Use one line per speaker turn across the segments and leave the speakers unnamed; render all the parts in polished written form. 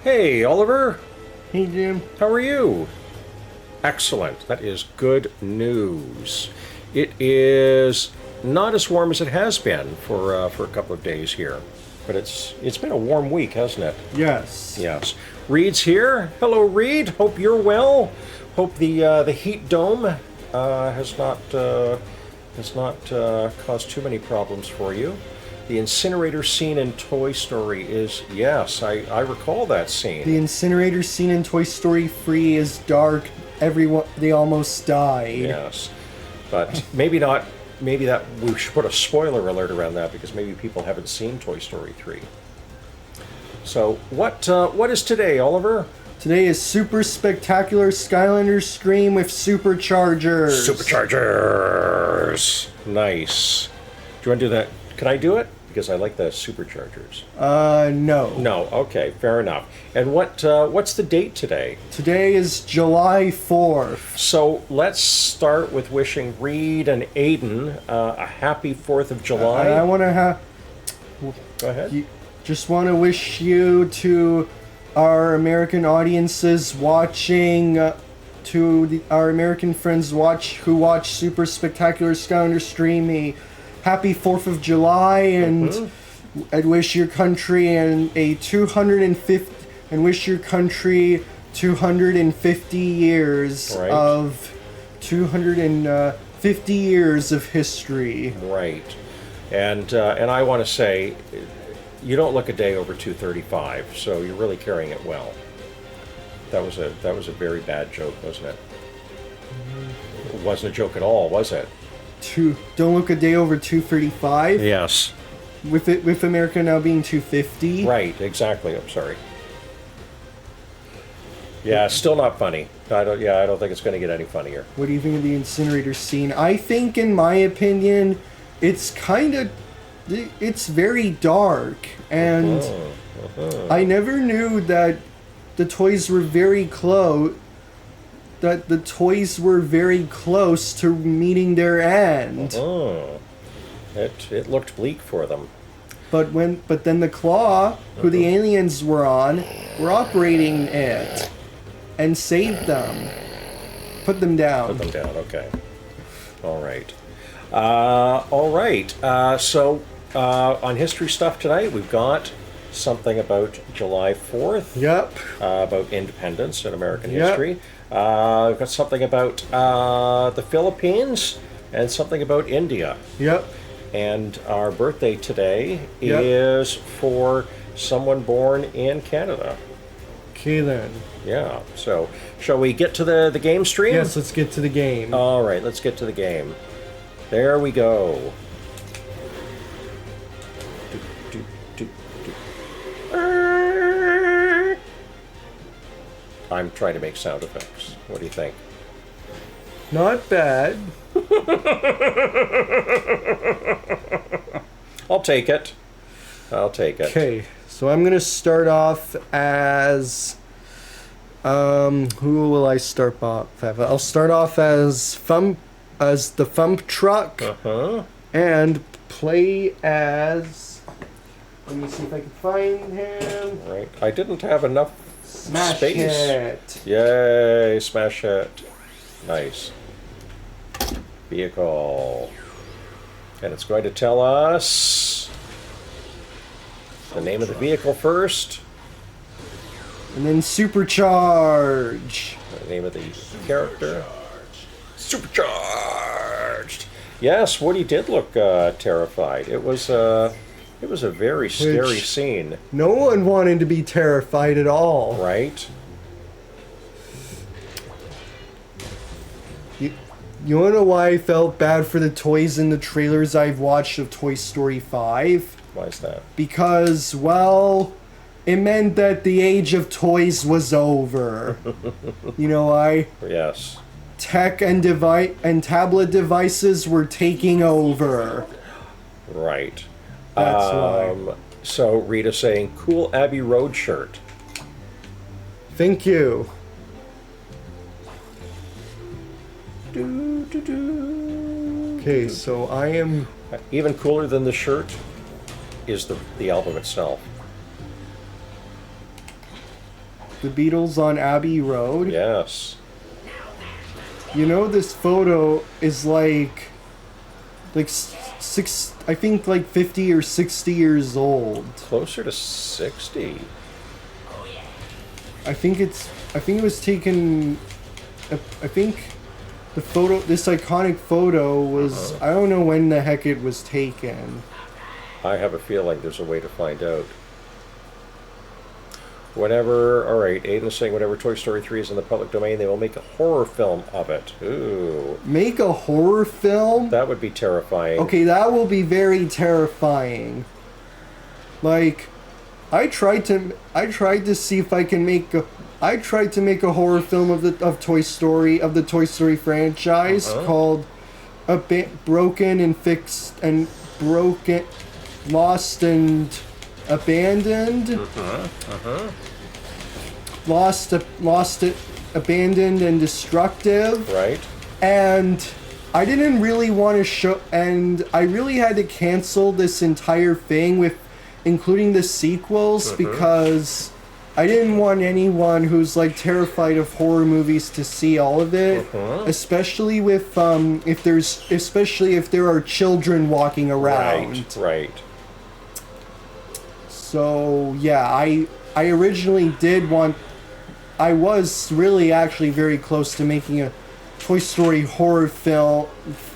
Hey, Oliver.
Hey, Jim.
How are you? Excellent. That is good news. It is not as warm as it has been for a couple of days here, but it's been a warm week, hasn't it?
Yes.
Yes. Reed's here. Hello, Reed. Hope you're well. Hope the heat dome has not caused too many problems for you. The incinerator scene in Toy Story is, yes, I recall that scene.
The incinerator scene in Toy Story 3 is dark. Everyone, they almost died.
Yes, but maybe not. Maybe that we should put a spoiler alert around that because maybe people haven't seen Toy Story 3. So what is today, Oliver?
Today is Super Spectacular Skylanders stream with SuperChargers.
SuperChargers. Nice. Do you want to do that? Can I do it? Because I like the SuperChargers.
No.
No. Okay, fair enough. And what's the date today?
Today is July 4th.
So let's start with wishing Reed and Aiden a happy 4th of July.
I want to have...
Go ahead.
Just want to wish you to our American audiences watching, our American friends who watch Super Spectacular Skylanders stream a happy 4th of July, and I'd wish your country wish your country 250 years
right.
of 250 years of history.
Right. And I want to say, you don't look a day over 235, so you're really carrying it well. That was a very bad joke, wasn't it? It wasn't a joke at all, was it?
Don't look a day over 235.
Yes.
With America now being 250.
Right, exactly. I'm sorry. Yeah, still not funny. I don't think it's going to get any funnier.
What do you think of the incinerator scene? I think, in my opinion, it's very dark, and I never knew that the toys were very close. That the toys were very close to meeting their end.
It looked bleak for them.
But then the Claw, who the aliens were on, were operating it and saved them. Put them down.
Put them down. Okay. All right. All right. So on history stuff tonight, we've got something about July 4th.
Yep.
About independence in American
Yep.
history. We've got something about the Philippines and something about India.
Yep.
And our birthday today
Yep.
is for someone born in Canada.
Okay then.
Yeah. So, shall we get to the game stream?
Yes, let's get to the game.
All right, let's get to the game. There we go. I'm trying to make sound effects. What do you think?
Not bad.
I'll take it.
Okay, so I'm gonna start off as who will I start off as? I'll start off as the Thump Truck, and play as. Let me see if I can find him.
Right. I didn't have enough
Smash
space.
Hit.
Yay! Smash it. Nice. Vehicle. And it's going to tell us the name of the vehicle first.
And then SuperCharged.
The name of the character. SuperCharged. Yes, Woody did look terrified. It was a very scary scene.
No one wanted to be terrified at all.
Right?
You wanna know why I felt bad for the toys in the trailers I've watched of Toy Story 5?
Why is that?
Because, well, it meant that the age of toys was over. You know why?
Yes.
Tech and tablet devices were taking over.
Right.
That's why.
So Rita's saying, cool Abbey Road shirt.
Thank you. Okay, so I am...
Even cooler than the shirt is the album itself.
The Beatles on Abbey Road.
Yes.
You know, this photo is like I think like 50 or 60 years old.
Closer to 60.
I think it was taken. I think this iconic photo was. I don't know when the heck it was taken.
I have a feeling there's a way to find out. Whenever, all right, Aiden's saying whenever Toy Story 3 is in the public domain, they will make a horror film of it. Ooh.
Make a horror film?
That would be terrifying.
Okay, that will be very terrifying. Like, I tried to see if I can make a. I tried to make a horror film of the Toy Story franchise called Lost and Abandoned. Abandoned and Destructive.
Right.
And I didn't really want to show, and I really had to cancel this entire thing including the sequels because I didn't want anyone who's like terrified of horror movies to see all of it, especially if there are children walking around.
Right.
So yeah, I originally did want. I was really actually very close to making a Toy Story horror film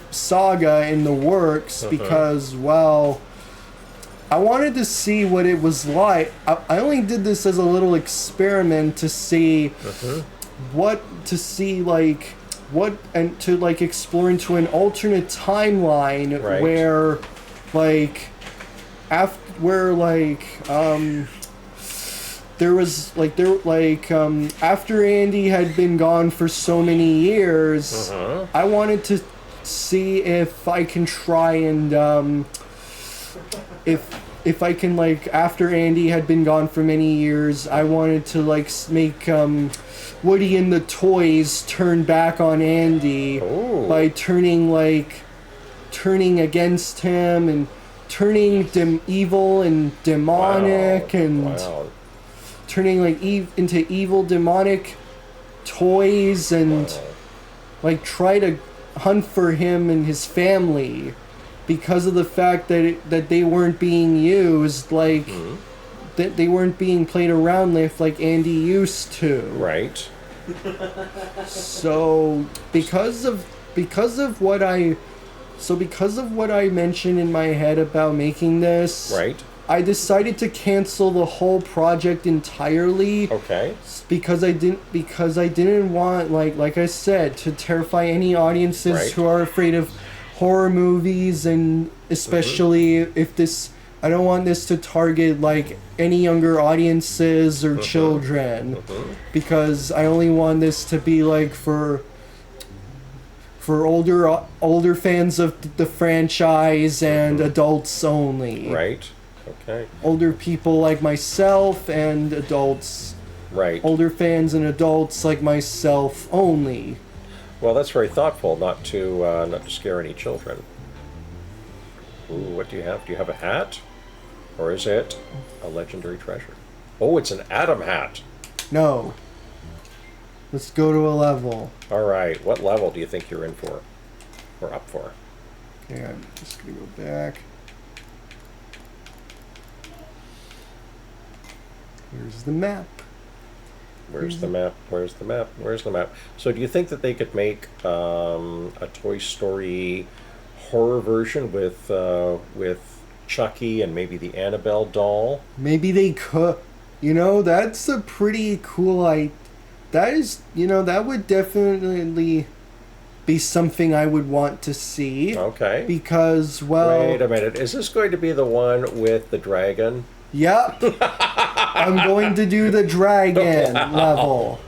saga in the works because, well, I wanted to see what it was like. I only did this as a little experiment to see explore into an alternate timeline where, like, after Andy had been gone for so many years, I wanted to see if I can try and if I can, like, after Andy had been gone for many years, I wanted to like make Woody and the toys turn back on Andy by turning against him and turning evil and demonic and turning like into evil demonic toys and like try to hunt for him and his family because of the fact that they weren't being used like that they weren't being played around with like Andy used to.
Right.
So because of what I mentioned in my head about making this, I decided to cancel the whole project entirely.
Okay.
Because I didn't want like I said to terrify any audiences who are afraid of horror movies, and especially if I don't want this to target like any younger audiences or children, because I only want this to be like for older fans of the franchise and adults only.
Right. Okay.
Older people like myself and adults.
Right.
Older fans and adults like myself only.
Well, that's very thoughtful, not to scare any children. Ooh, what do you have? Do you have a hat? Or is it a legendary treasure? Oh, it's an Adam hat. No.
Let's go to a level.
All right. What level do you think you're in for? Or up for?
Okay, I'm just going to go back. Here's the map.
Where's the map? Where's the map? Where's the map? So do you think that they could make a Toy Story horror version with Chucky and maybe the Annabelle doll?
Maybe they could. You know, that's a pretty cool idea. That would definitely be something I would want to see.
Okay.
Because, well...
Wait a minute. Is this going to be the one with the dragon?
Yep. I'm going to do the dragon level.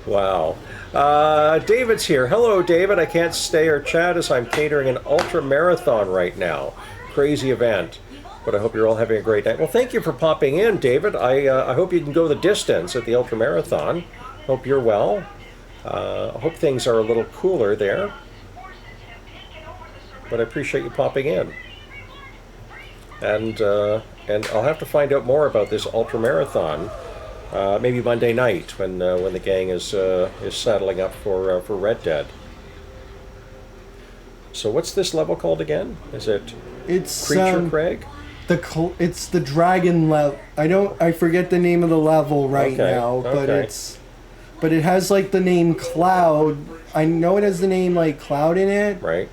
Wow. David's here. Hello, David. I can't stay or chat as I'm catering an ultra marathon right now. Crazy event. But I hope you're all having a great night. Well, thank you for popping in, David. I hope you can go the distance at the ultra marathon. Hope you're well. I hope things are a little cooler there. But I appreciate you popping in. And I'll have to find out more about this ultra marathon. Maybe Monday night when the gang is saddling up for Red Dead. So what's this level called again? Is it
It's
Creature Crag?
it's the dragon level. I forget the name of the level right
Okay,
now, but
okay.
but it has like the name Cloud. I know it has the name like Cloud in it.
Right.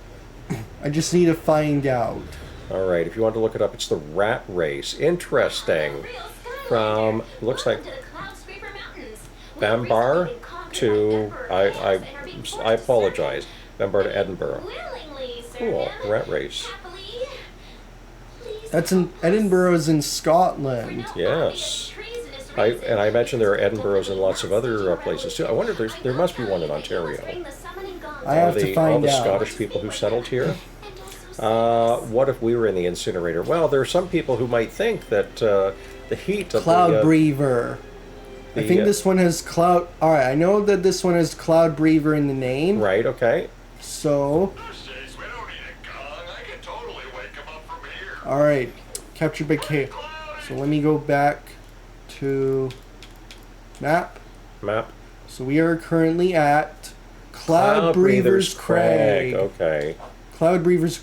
I just need to find out.
All right. If you want to look it up, it's the Rat Race. Interesting. From looks like Bambar to I apologize. Bambar to Edinburgh. Cool. Rat Race.
That's in Edinburgh's in Scotland.
Yes. I mentioned there are Edinburghs in lots of other places too. I wonder if there must be one in Ontario.
I have to
All
find
the
out.
Scottish people who settled here. What if we were in the incinerator? Well, there are some people who might think that the heat of
Cloudbreather. I think this one has Cloud. All right, I know that this one has Cloudbreather in the name.
Right. Okay.
So. All right, captured by K. So let me go back to map.
Map.
So we are currently at Cloudbreather's Crag.
Okay.
Cloudbreather's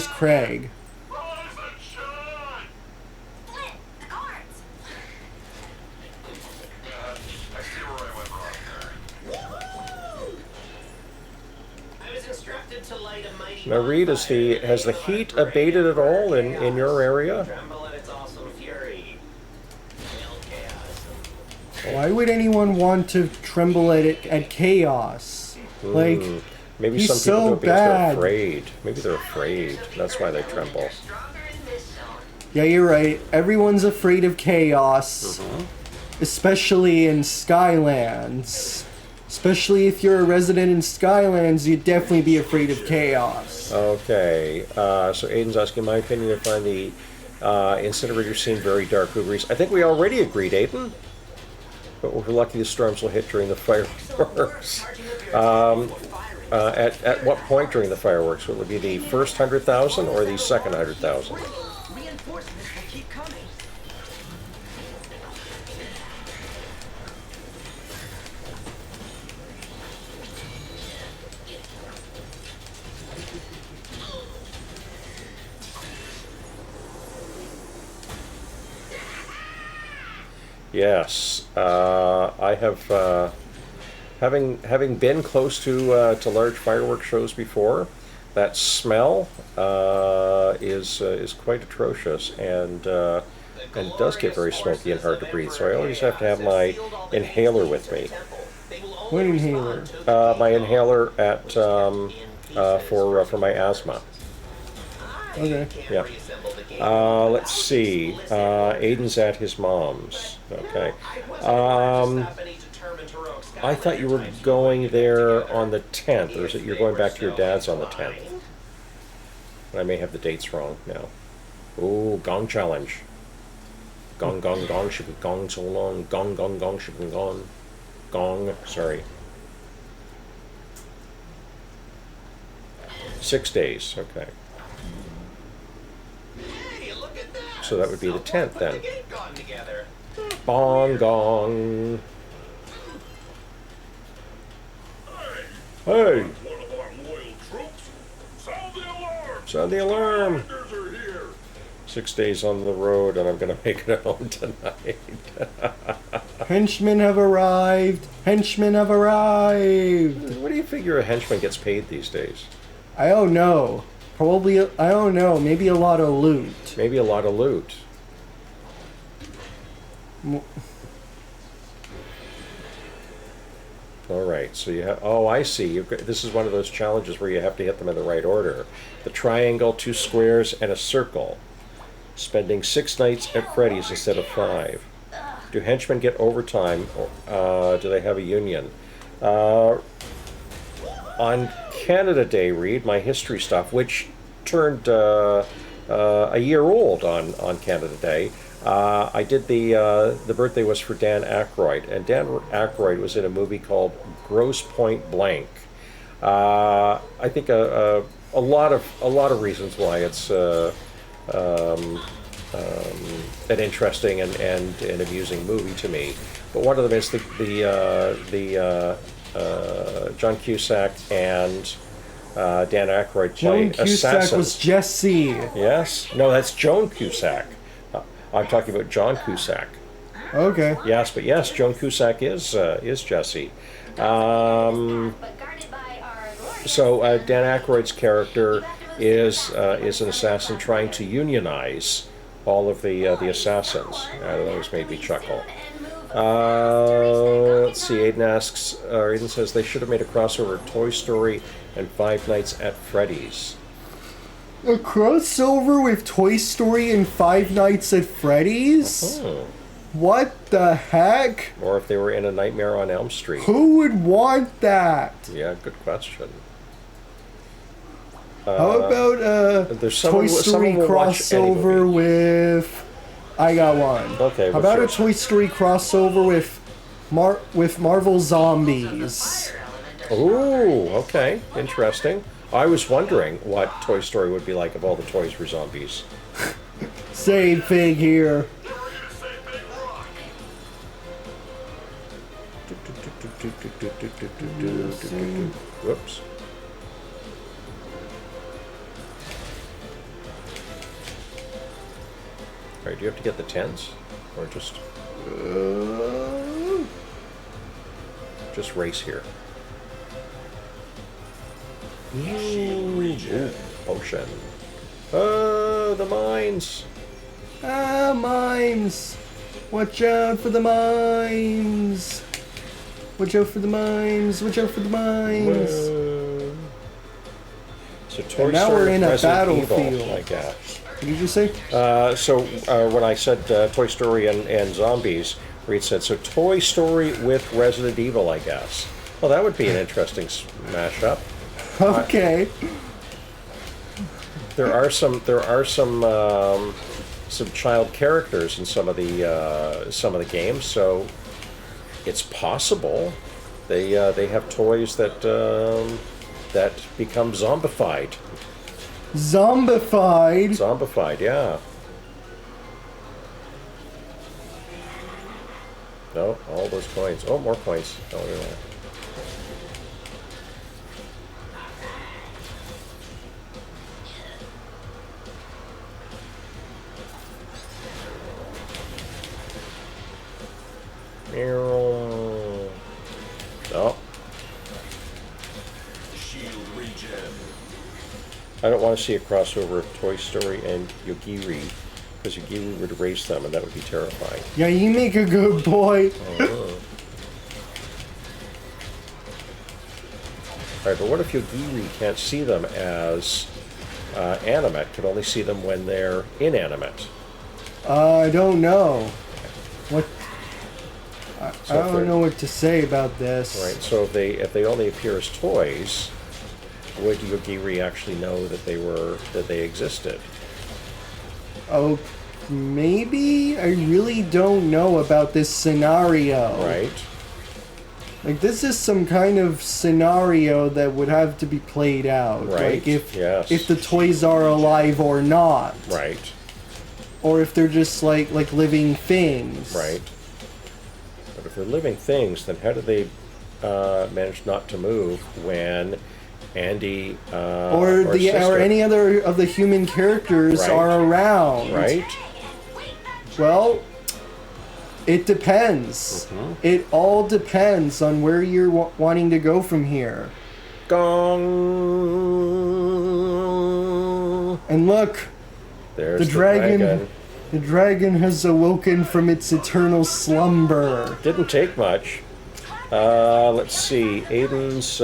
Crag.
Now, Reed, has the heat abated at all in your area?
Why would anyone want to tremble at chaos? Like,
Maybe
he's
some people
so
do it because
bad.
they're afraid. Maybe they're afraid. That's why they tremble.
Yeah, you're right. Everyone's afraid of chaos, especially in Skylands. Especially if you're a resident in Skylands, you'd definitely be afraid of chaos.
Okay. So Aiden's asking my opinion. I find the incinerator scene very dark. Agrees. I think we already agreed, Aiden. But we're lucky the storms will hit during the fireworks. At what point during the fireworks? Will it be the first 100,000 or the second 100,000? Yes, I have. Having been close to large fireworks shows before, that smell is quite atrocious, and it does get very smoky and hard to breathe. So I always have to have my inhaler with me.
What inhaler?
My inhaler at for my asthma.
Okay.
Yeah. Let's see. Aiden's at his mom's. Okay. I thought you were going there on the 10th, or is it you're going back to your dad's on the 10th? I may have the dates wrong now. Ooh, gong challenge. Gong, gong, gong, should be gong so long. Gong, gong, gong, should be gong. Gong, sorry. 6 days, okay. So that would be the 10th then. Bong gong. Hey! Sound the alarm! 6 days on the road and I'm gonna make it home tonight.
Henchmen have arrived! Henchmen have arrived!
What do you figure a henchman gets paid these days?
I don't know. Probably, I don't know, maybe a lot of loot.
Maybe a lot of loot. All right, so you have. Oh, I see. This is one of those challenges where you have to hit them in the right order. The triangle, 2 squares, and a circle. Spending 6 nights at Freddy's instead of 5. Do henchmen get overtime? Or, do they have a union? On Canada Day, Reed, my history stuff, which turned a year old on Canada Day. I did the birthday was for Dan Aykroyd, and Dan Aykroyd was in a movie called Grosse Point Blank. I think a lot of reasons why it's an interesting and amusing movie to me. But one of them is the John Cusack and Dan Aykroyd play
Joan Cusack
assassins.
was Jesse.
Yes, no, that's Joan Cusack. I'm talking about John Cusack.
Okay.
Yes, but yes, Joan Cusack is Jesse. So Dan Aykroyd's character is an assassin trying to unionize all of the assassins. That always made me chuckle. Let's see. Aiden says they should have made a crossover of Toy Story and Five Nights at Freddy's.
A crossover with Toy Story and Five Nights at Freddy's?
Oh.
What the heck?
Or if they were in A Nightmare on Elm Street.
Who would want that?
Yeah, good question.
How about
there's
Toy Story
will watch any
crossover
movie.
with... I got one.
Okay,
How
what's
about
yours?
a Toy Story crossover with Marvel Zombies?
Ooh, okay, interesting. I was wondering what Toy Story would be like if all the toys were zombies.
Same thing here.
Whoops. Alright, do you have to get the 10s? Or just race here? Ooh, potion. Oh, the mines!
Mines! Watch out for the mines! Watch out for the mines! Watch out for the mines!
Whoa. So Toy
And now
Story
we're in a
Resident Evil,
battlefield.
I guess.
What did you say?
When I said Toy Story and zombies, Reed said, so Toy Story with Resident Evil, I guess. Well, that would be an interesting mashup.
Okay.
There are some child characters in some of the games, so it's possible they have toys that become zombified.
Zombified?
Zombified, yeah. No, all those coins. Oh, more coins. Oh, look at that. No. I don't want to see a crossover of Toy Story and Yogiri, because Yogiri would erase them, and that would be terrifying.
Yeah, you make a good point.
Alright, but what if Yogiri can't see them as animate, can only see them when they're inanimate?
I don't know. What? I
So
don't know what to say about this.
Right, so if they only appear as toys, would Yogiri actually know that they existed?
Oh, maybe? I really don't know about this scenario.
Right?
Like, this is some kind of scenario that would have to be played out.
Right,
Like, if
yes.
the toys are alive or not.
Right.
Or if they're just, like living things.
Right. But if they're living things, then how do they manage not to move when Andy
Or
sister,
any other of the human characters
Right.
are around.
right?
Well, it depends.
Mhm.
It all depends on where you're wanting to go from here.
Gong.
And look,
There's
the
the
dragon. The dragon has awoken from its eternal slumber.
Didn't take much. Let's see. Aiden's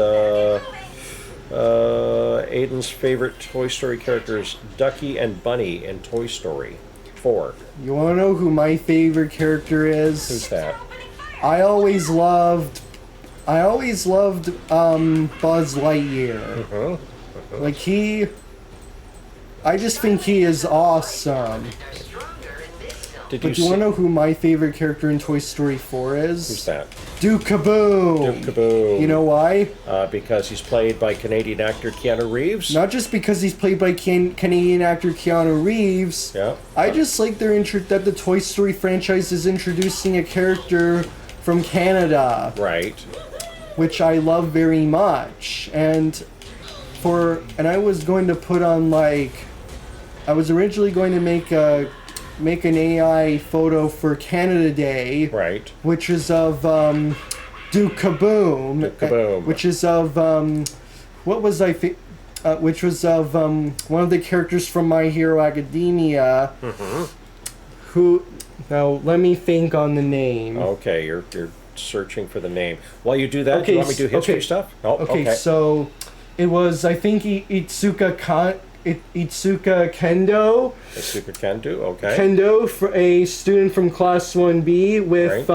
favorite Toy Story characters: Ducky and Bunny in Toy Story 4.
You want to know who my favorite character is?
Who's that?
I always loved Buzz Lightyear.
Huh?
Like I just think he is awesome.
Did
But
you
do you want
see?
to know who my favorite character in Toy Story 4 is?
Who's that?
Duke Kaboom!
Duke Kaboom.
You know why?
Because he's played by Canadian actor Keanu Reeves.
Not just because he's played by Canadian actor Keanu Reeves.
Yeah.
I just like that the Toy Story franchise is introducing a character from Canada,
Right.
which I love very much. And I was going to put on I was originally going to make an AI photo for Canada Day,
Right.
which is of Duke Kaboom,
Duke Kaboom.
which is of which was of one of the characters from My Hero Academia.
Mm-hmm.
Who? Now let me think on the name.
Okay, you're searching for the name. While you do that, do you want me to do history stuff? Oh,
Okay, so it was, I think, Itsuka Kendo.
A super can do. Okay.
Kendo, for a student from Class 1B with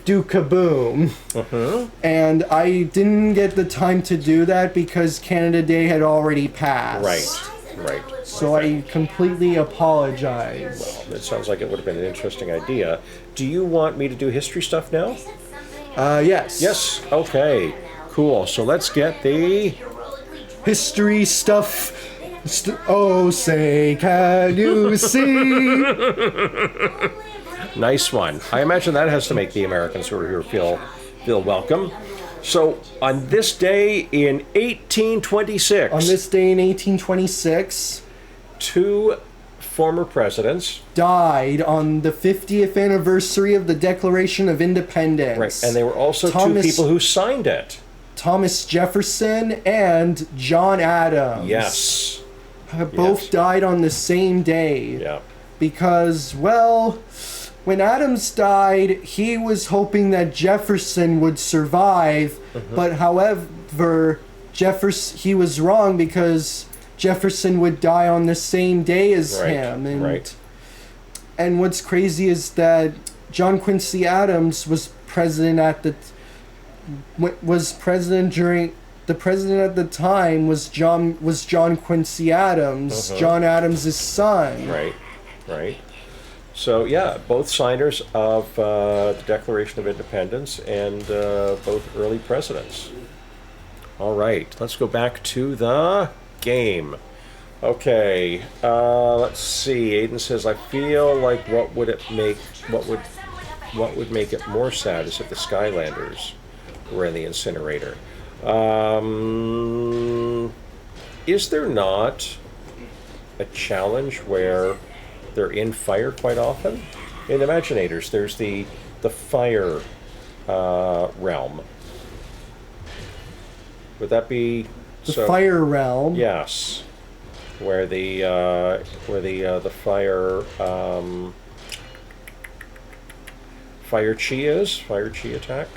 Duke Kaboom.
Mm-hmm.
And I didn't get the time to do that because Canada Day had already passed.
Right.
So I completely apologize.
Well, it sounds like it would have been an interesting idea. Do you want me to do history stuff now?
Yes.
Yes. Okay. Cool. So let's get the
History stuff. Oh, say, can you see?
nice one. I imagine that has to make the Americans who are here feel welcome. So on this day in 1826,
On this day in 1826,
two former presidents,
died on the 50th anniversary of the Declaration of Independence.
right, and they were also two people who signed it.
Thomas Jefferson and John Adams.
Yes.
Both
Yes.
died on the same day.
Yeah.
Because, well, when Adams died, he was hoping that Jefferson would survive, but however, he was wrong because Jefferson would die on the same day as
Right,
him. And,
right.
and what's crazy is that John Quincy Adams was president at the president at the time was John Quincy Adams, John Adams' son.
Right. So yeah, both signers of the Declaration of Independence and both early presidents. All right, let's go back to the game. Okay, let's see. Aiden says, "I feel like what would make it more sad is if the Skylanders were in the incinerator." Is there not a challenge where they're in fire quite often? In Imaginators, there's the fire realm. Would that be
The fire realm.
Yes, where the fire chi is fire chi attack.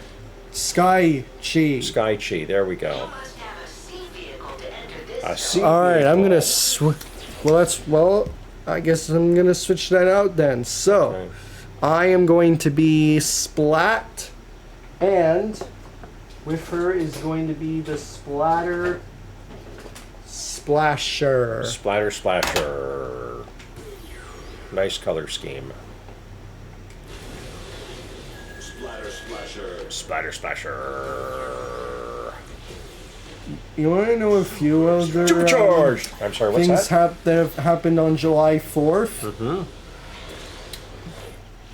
Sky Chi.
Sky chi. There we go. A sea
All right, I'm gonna.
vehicle.
I guess I'm gonna switch that out then. So,
Okay.
I am going to be Splat, and with her is going to be the Splatter Splasher.
Splatter splasher. Nice color scheme. Splatter splasher.
You want to know a few other
SuperCharged. I'm sorry. What's
things
that?
that have happened on July 4th?
Mm-hmm.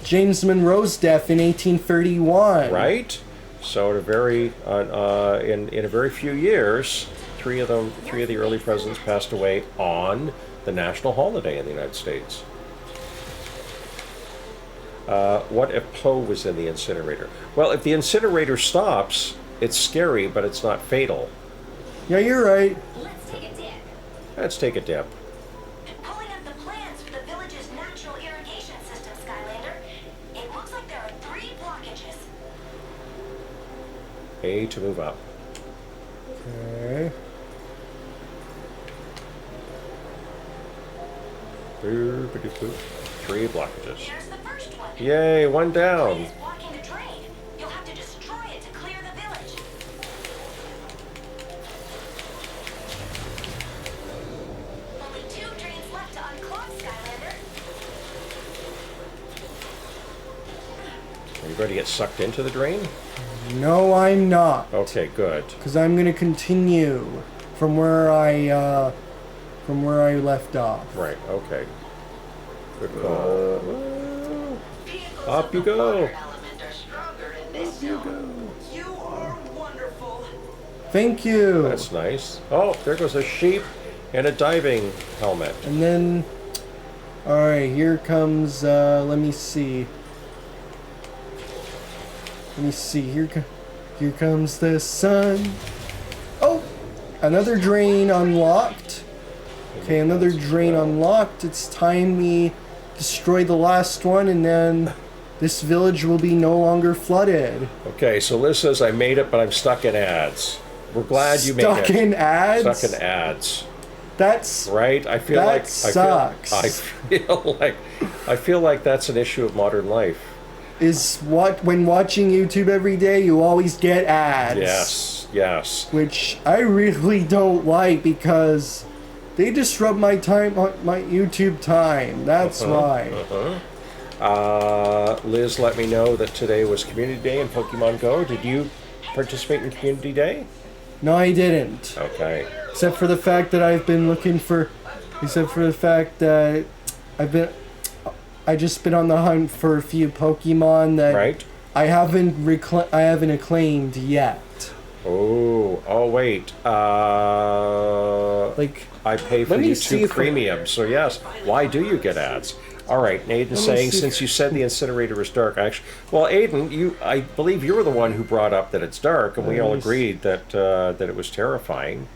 James Monroe's death in 1831.
Right. So in a very in a very few years, three of the early presidents passed away on the national holiday in the United States. What if Poe was in the incinerator? Well, if the incinerator stops, it's scary, but it's not fatal.
Yeah, you're right.
Let's take a dip.
Let's take a dip.
Pulling up the plans for the village's natural irrigation system, Skylander. It looks like there are 3 blockages.
A to move up.
Okay.
Three blockages.
Here's the first one.
Yay, one
Plane
down.
is blocking the drain. You'll have to destroy it to clear the village. Only 2 drains left to unclog, Skylander.
Are you going to get sucked into the drain?
No, I'm not.
Okay, good.
Because I'm going to continue from where I left off.
Right, okay. Good call. Up you go.
You are wonderful.
Thank you.
That's nice. Oh, there goes a sheep and a diving helmet.
And then, all right, here comes. Let me see. Here comes the sun. Oh, another drain unlocked. Okay, another drain unlocked. It's time we destroy the last one, and then this village will be no longer flooded.
Okay, so Liz says I made it, but I'm stuck in ads. We're glad you made it.
Stuck in ads?
Stuck in ads.
That's
right. I feel
that
like
sucks.
I feel like that's an issue of modern life.
Is what when watching YouTube every day, you always get ads.
Yes, yes.
Which I really don't like because they disrupt my time, my YouTube time. That's why.
Liz let me know that today was Community Day in Pokemon Go. Did you participate in Community Day?
No, I didn't.
Okay.
Except for the fact that I've been looking for. Except for the fact that I just been on the hunt for a few Pokemon that
right.
I haven't acclaimed yet.
Oh wait.
Like
I pay for YouTube Premium, so yes. Why do you get ads? All right, Aiden's saying since you said the incinerator is dark, actually, well, Aiden, I believe you were the one who brought up that it's dark, and we all agreed that that it was terrifying.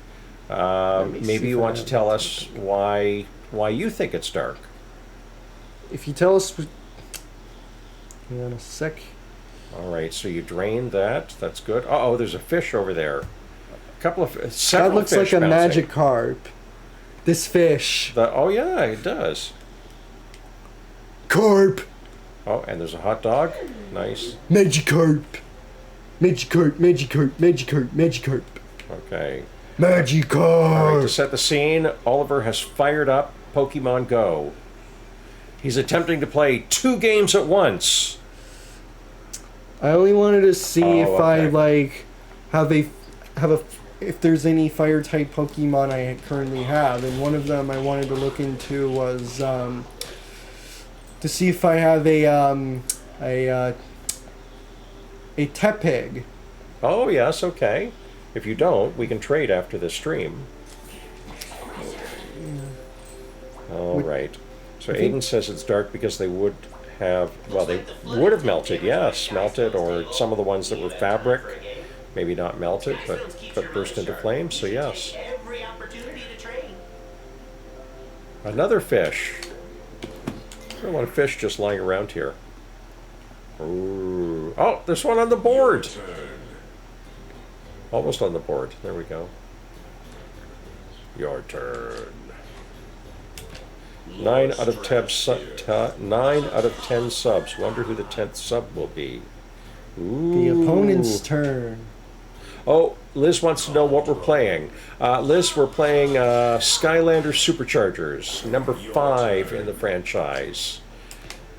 Maybe you want to tell us why you think it's dark.
If you tell us, hang on a sec.
All right, so you drained that. That's good. Oh, there's a fish over there. Several
that looks
fish
like a
bouncing.
Magikarp. This fish.
Oh yeah, it does.
Carp.
Oh, and there's a hot dog. Nice.
Magikarp. Magikarp.
Okay.
Magikarp.
All right, to set the scene, Oliver has fired up Pokemon Go. He's attempting to play 2 games at once.
I only wanted to see if
okay.
I if there's any fire type Pokemon I currently have, and one of them I wanted to look into was to see if I have a Tepig.
Oh yes, okay. If you don't, we can trade after the stream. All right. So Aiden says it's dark because they would have melted, yes, melted, or some of the ones that were fabric, maybe not melted, but burst into flames, so yes. Another fish. There's a lot of fish just lying around here. Ooh. Oh, there's one on the board! Almost on the board. There we go. Your turn. 9 out of 10 subs. Wonder who the 10th sub will be. Ooh.
The opponent's turn.
Oh, Liz wants to know what we're playing. Liz, we're playing Skylanders SuperChargers, number 5 in the franchise,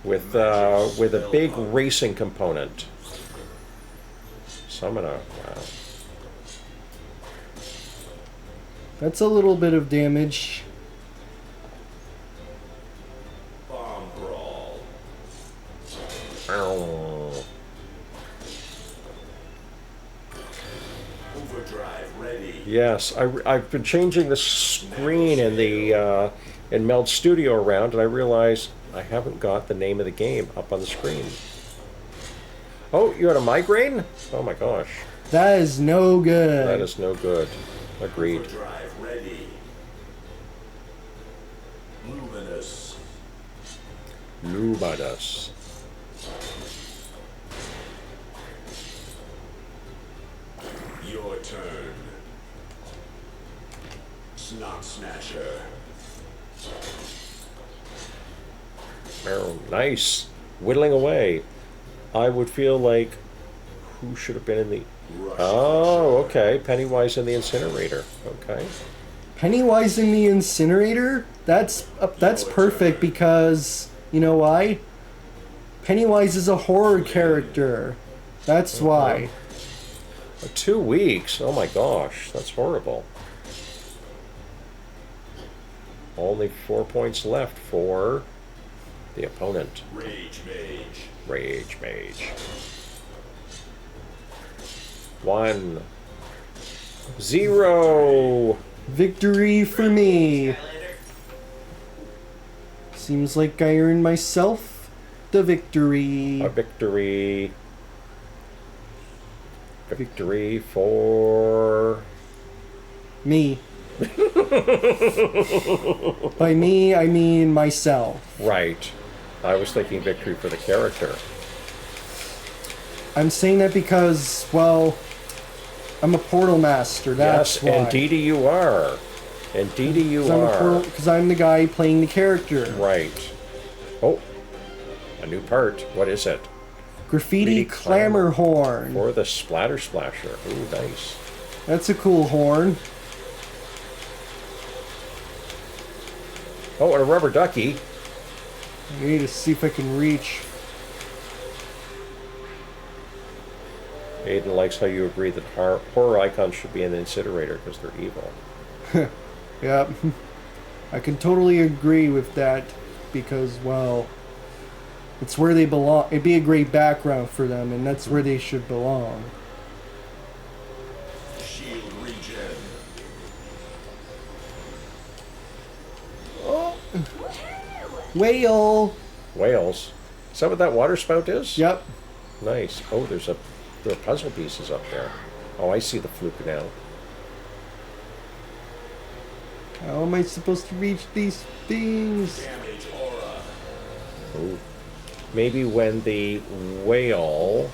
with a big racing component. So I'm gonna. Wow.
That's a little bit of damage.
Overdrive ready.
Yes, I've been changing the screen in the in Meld Studio around, and I realized I haven't got the name of the game up on the screen. Oh, you had a migraine? Oh my gosh.
That is no good.
That is no good. Agreed.
Overdrive ready. Luminous.
Luminous.
Your turn. Snot Snatcher.
Oh, nice. Whittling away. I would feel like who should have been in the... Oh, okay. Pennywise in the incinerator. Okay.
Pennywise in the incinerator? That's perfect because, you know why? Pennywise is a horror character. That's why.
2 weeks. Oh my gosh, that's horrible. Only 4 points left for the opponent.
Rage Mage.
Rage Mage. 1, 0.
Victory for me. Seems like I earned myself the victory.
A victory. Victory for
Me. By me, I mean myself.
right. I was thinking victory for the character.
I'm saying that because, well, I'm a portal master. That's
Yes,
why.
indeedy you are. Indeedy you are.
Because I'm the guy playing the character.
Right. Oh, a new part. What is it?
Graffiti
Graffiti
clamor horn.
For the splatter splasher. Ooh, nice.
That's a cool horn.
Oh, and a rubber ducky.
I need to see if I can reach.
Aiden likes how you agree that horror icons should be in the incinerator because they're evil.
Yep. I can totally agree with that because, well, it's where they belong. It'd be a great background for them, and that's where they should belong.
Shield regen.
Oh! Whale!
Whales. Is that what that water spout is?
Yep.
Nice. Oh, there are puzzle pieces up there. Oh, I see the fluke now.
How am I supposed to reach these things?
Damage aura.
Ooh. Maybe when the whale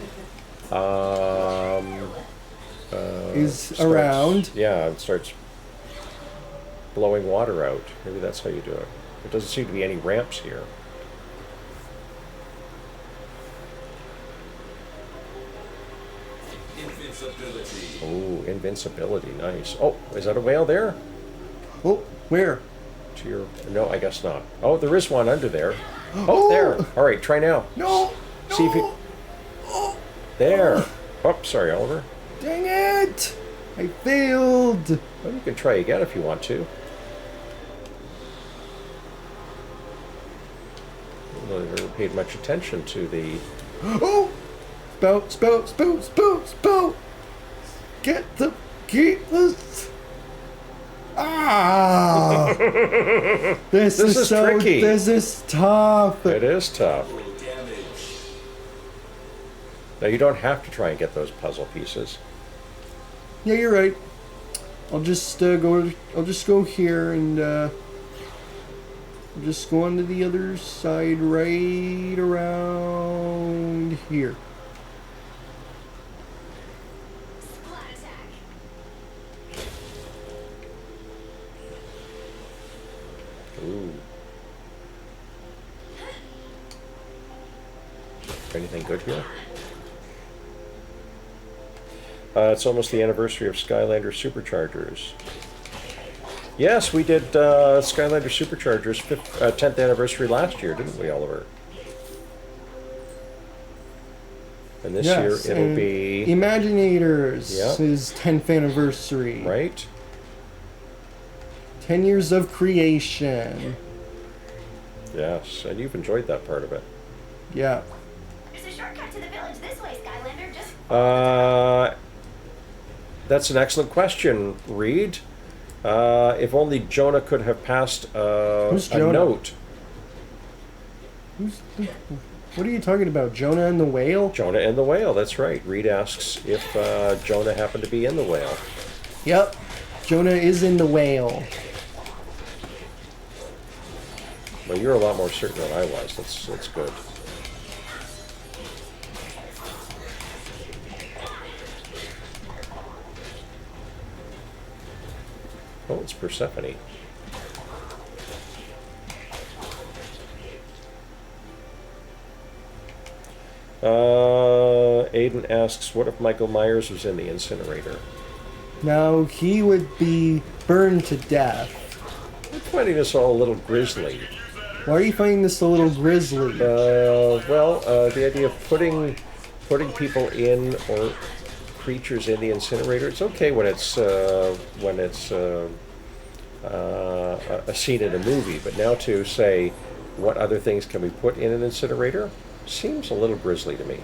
Is
starts-
around.
Yeah, it starts blowing water out. Maybe that's how you do it. There doesn't seem to be any ramps here.
Invincibility.
Ooh, invincibility. Nice. Oh, is that a whale there?
Oh, where?
To your... No, I guess not. Oh, there is one under there. Oh, there. All right, try now.
No!
See if you... There. Oh, sorry, Oliver.
Dang it! I failed!
Well, you can try again if you want to. I've never paid much attention to the...
Oh! Spout, spout, spout, spout, spout! Get the... Keep this... Ah! This
is
so...
tricky.
This is tough.
It is tough.
Full damage.
Now, you don't have to try and get those puzzle pieces.
Yeah, you're right. I'll just go. I'll just go here and just go on to the other side, right around here.
Splat attack.
Ooh. Anything good here? It's almost the anniversary of Skylanders SuperChargers. Yes, we did Skylanders SuperChargers 10th anniversary last year, didn't we, Oliver? And this
Yes,
year it'll
and
be...
Imaginators
Yeah.
is 10th anniversary.
Right?
10 years of creation.
Yes, and you've enjoyed that part of it.
Yeah.
There's a shortcut to the village this way, Skylander. Just
That's an excellent question, Reed. If only Jonah could have passed
Who's
a
Jonah?
note.
What are you talking about? Jonah and the whale?
Jonah and the whale, that's right. Reed asks if Jonah happened to be in the whale.
Yep. Jonah is in the whale.
Well, you're a lot more certain than I was. That's good. Oh, it's Persephone. Aiden asks, what if Michael Myers was in the incinerator?
Now he would be burned to death.
I'm finding this all a little grisly.
Why are you finding this a little grisly?
The idea of putting people in or creatures in the incinerator. It's okay when it's a scene in a movie, but now to say what other things can we put in an incinerator seems a little grisly to me.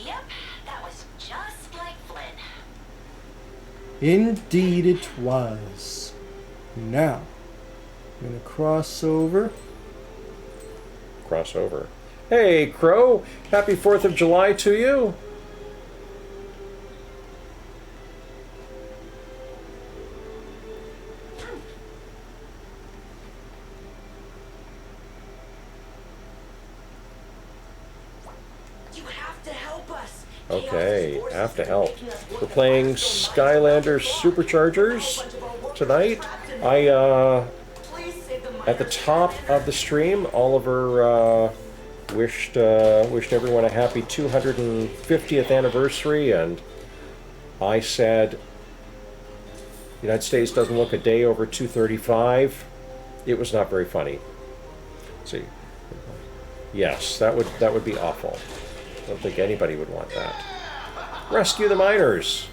Yep, that was just like Flynn.
Indeed it was. Now, I'm gonna cross over.
Crossover. Hey, Crow! Happy 4th of July to you!
You have to help us.
Okay, have to help. We're playing Skylanders SuperChargers tonight. At the top of the stream, Oliver wished everyone a happy 250th anniversary, and I said, the United States doesn't look a day over 235. It was not very funny. Let's see. Yes, that would be awful. I don't think anybody would want that. Rescue the miners.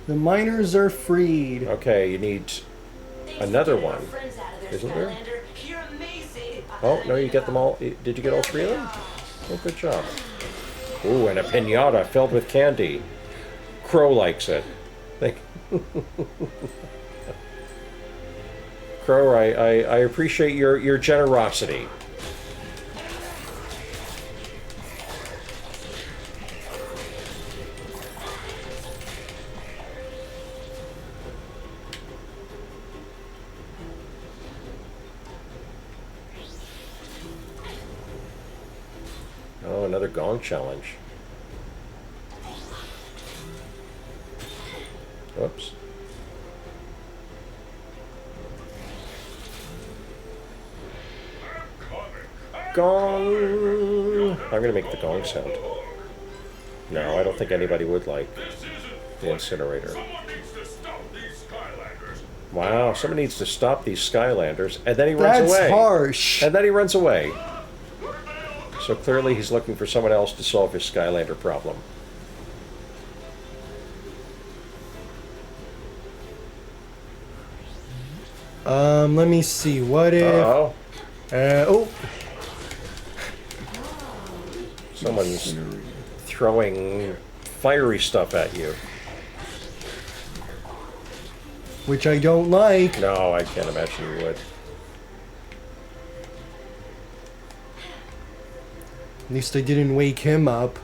The miners are freed.
Okay, you need another one, isn't there? Oh, no, you get them all. Did you get all three of them? Oh, good job. Ooh, and a piñata filled with candy. Crow likes it. Crow, I appreciate your generosity. Oh, another gong challenge. Whoops. Gong! I'm gonna make the gong sound. No, I don't think anybody would like the incinerator. Wow, someone needs to stop these Skylanders, and then he runs away.
That's harsh.
And then he runs away. So clearly he's looking for someone else to solve his Skylander problem.
Let me see. What if?
Uh-oh.
Oh.
Someone's throwing fiery stuff at you.
Which I don't like.
No, I can't imagine you would.
At least I didn't wake him up.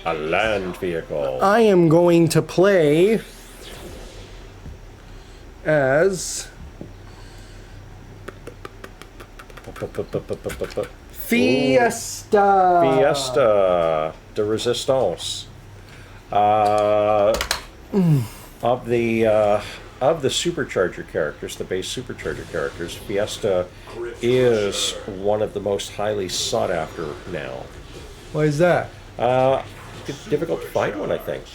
A land vehicle.
I am going to play as Fiesta.
Fiesta de Resistance. Of the supercharger characters, the base supercharger characters, Fiesta is one of the most highly sought after now.
Why is that?
It's difficult to find one, I think.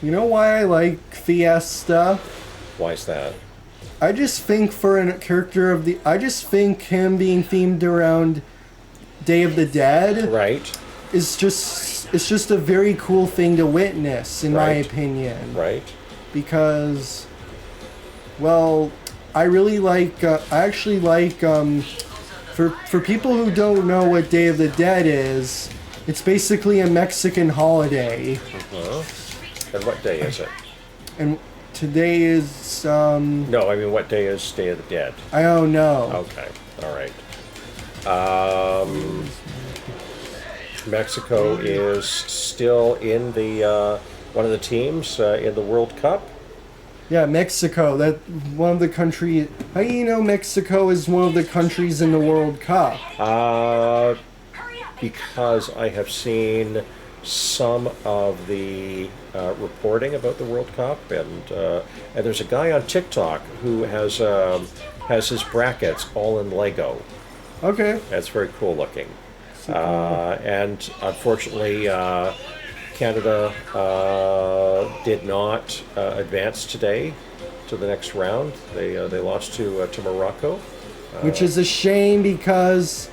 You know why I like Fiesta?
Why is that?
I just think for a character of the... I just think him being themed around Day of the Dead...
Right.
Is just... It's just a very cool thing to witness, in my
Right.
opinion.
Right.
Because... Well, I really like... I actually like... For people who don't know what Day of the Dead is... It's basically a Mexican holiday.
Uh-huh. And what day is it?
And today is...
No, I mean, what day is Day of the Dead?
I don't know.
Okay, all right. Mexico is still in the one of the teams in the World Cup.
Yeah, Mexico. That one of the country. How do you know Mexico is one of the countries in the World Cup?
Because I have seen some of the reporting about the World Cup, and there's a guy on TikTok who has his brackets all in Lego.
Okay.
That's very cool looking. And unfortunately, Canada did not advance today to the next round. They lost to Morocco.
Which is a shame because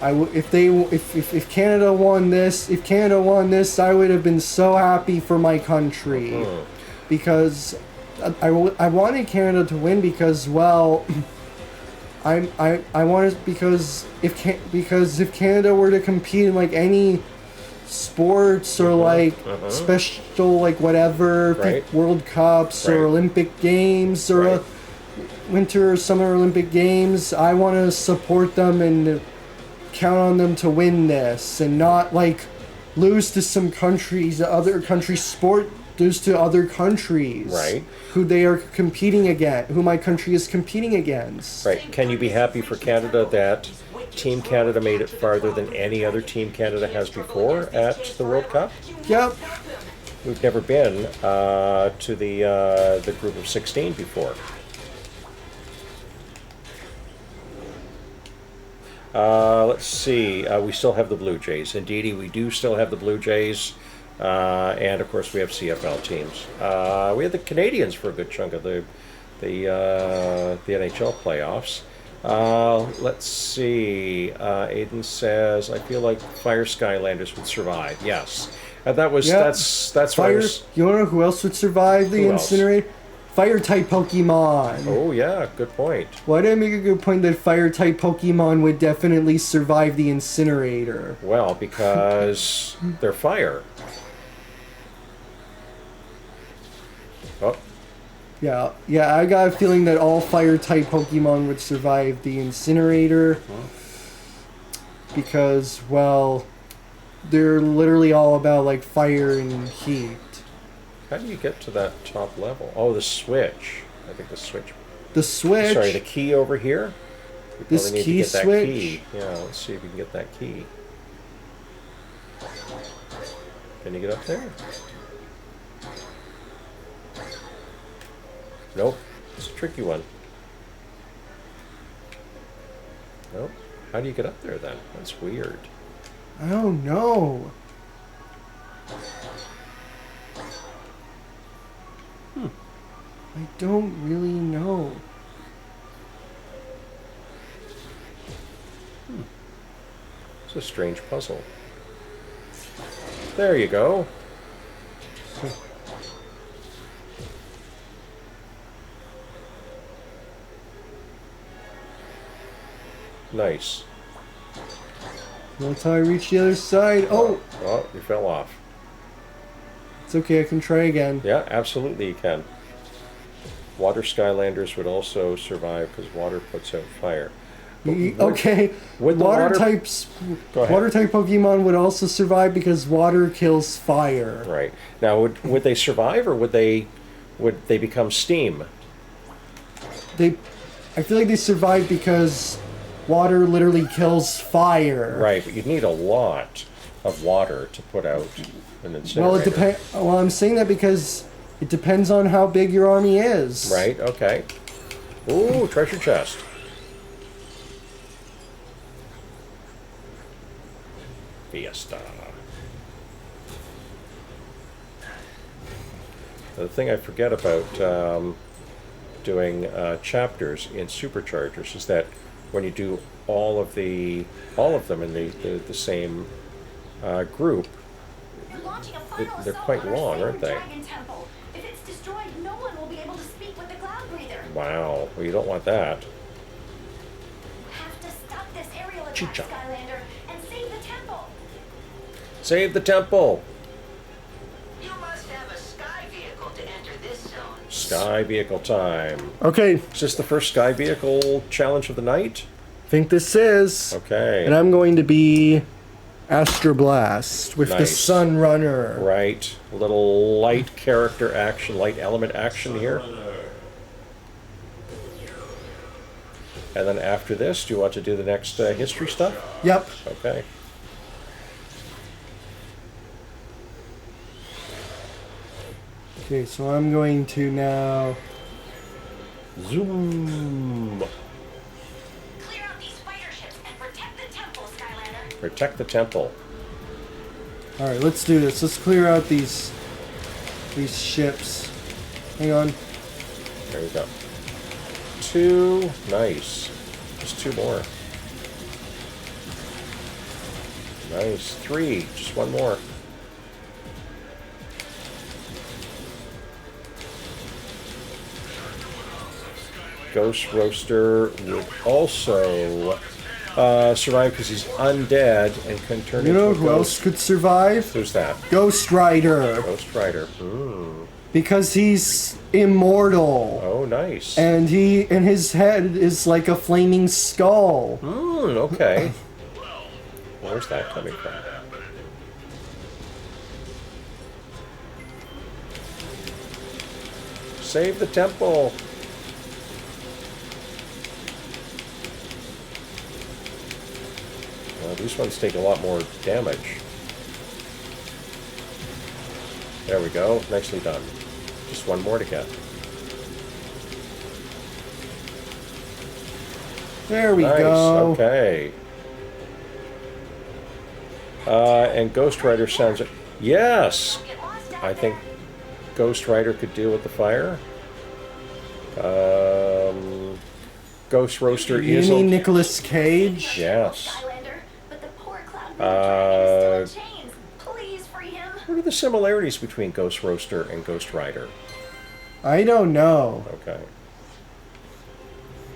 if Canada won this, I would have been so happy for my country, because I wanted Canada to win because, well, I wanted, because if Canada were to compete in like any sports or like special like whatever
Right.
World Cups
Right.
or Olympic Games or
Right.
Winter or Summer Olympic Games, I want to support them and count on them to win this, and not like lose to some countries, other countries' sport, lose to other countries,
Right.
who they are competing against, who my country is competing against.
Right. Can you be happy for Canada that Team Canada made it farther than any other Team Canada has before at the World Cup?
Yep.
We've never been to the group of 16 before. Let's see. We still have the Blue Jays. Indeedy, we do still have the Blue Jays. And of course, we have CFL teams. We had the Canadians for a good chunk of the NHL playoffs. Let's see. Aiden says, "I feel like Fire Skylanders would survive." Yes, that was
Yep.
that's what I
Fire.
was.
You wanna know who else would survive the
Who else?
incinerator? Fire type Pokemon.
Oh yeah, good point.
Why did I make a good point that fire type Pokemon would definitely survive the incinerator?
Well, because they're fire. Oh,
Yeah, I got a feeling that all fire type Pokemon would survive the incinerator. Because, well, they're literally all about like fire and heat.
how do you get to that top level? Oh, the switch. I think the switch.
The switch.
Sorry, the key over here. We
This
probably need
key
to get that
switch?
key. Yeah, let's see if we can get that key. Can you get up there? Nope. It's a tricky one. Nope. How do you get up there then? That's weird.
I don't know. I don't really know.
It's a strange puzzle. There you go. Nice.
That's how I reach the other side. Oh,
Oh, you fell off.
it's okay. I can try again.
Yeah, absolutely you can. Water Skylanders would also survive because water puts out fire.
Okay.
would the
water
water-
types.
Go ahead.
Water type Pokemon would also survive because water kills fire.
Right. Now, would they survive or would they become steam?
I feel like they survive because water literally kills fire.
Right, but you'd need a lot of water to put out an incinerator.
Well, it depends. Well, I'm saying that because it depends on how big your army is.
Right, okay. Ooh, treasure chest. Fiesta. The thing I forget about doing chapters in SuperChargers is that when you do all of them in the same group,
You're launching a final
they're
assault
quite
on our
long,
Sacred
aren't they?
Dragon Temple. If it's destroyed, no one will be able to speak with the Cloudbreather.
wow, well you don't want that.
You have to stop this aerial attack,
Chicha.
Skylander, and save the temple.
Save the temple!
You must have a sky vehicle to enter this zone.
Sky vehicle time.
Okay.
Is this the first sky vehicle challenge of the night?
Think this is.
Okay.
And I'm going to be Astroblast with the
Nice.
Sun Runner.
Right. A little light character action, light element action here. And then after this, do you want to do the next history stuff?
Yep.
Okay.
Okay, so I'm going to now.
Zoom.
Clear out these fighter ships and
Protect the temple.
All right, let's do this. Let's clear out these ships. Hang on.
There you go. 2. Nice. Just 2 more. Nice. 3. Just 1 more. Ghost Roaster would also survive because he's undead and can turn
You
into
know
a
who else
ghost.
could survive?
Who's that?
Ghost Rider.
Ghost Rider.
Because he's immortal.
Oh, nice.
And his head is like a flaming skull.
Okay. Where's that coming from? Save the temple. Well, these ones take a lot more damage. There we go. Nicely done. Just 1 more to get.
There we
Nice.
go.
Okay. And Ghost Rider sounds... Yes!
Don't get lost out
I think
there.
Ghost Rider could deal with the fire. Ghost Roaster
You
is...
mean Nicolas Cage?
Yes.
Skylander, but the poor Cloudbreather dragon is still in chains. Please free him.
What are the similarities between Ghost Roaster and Ghost Rider?
I don't know.
Okay.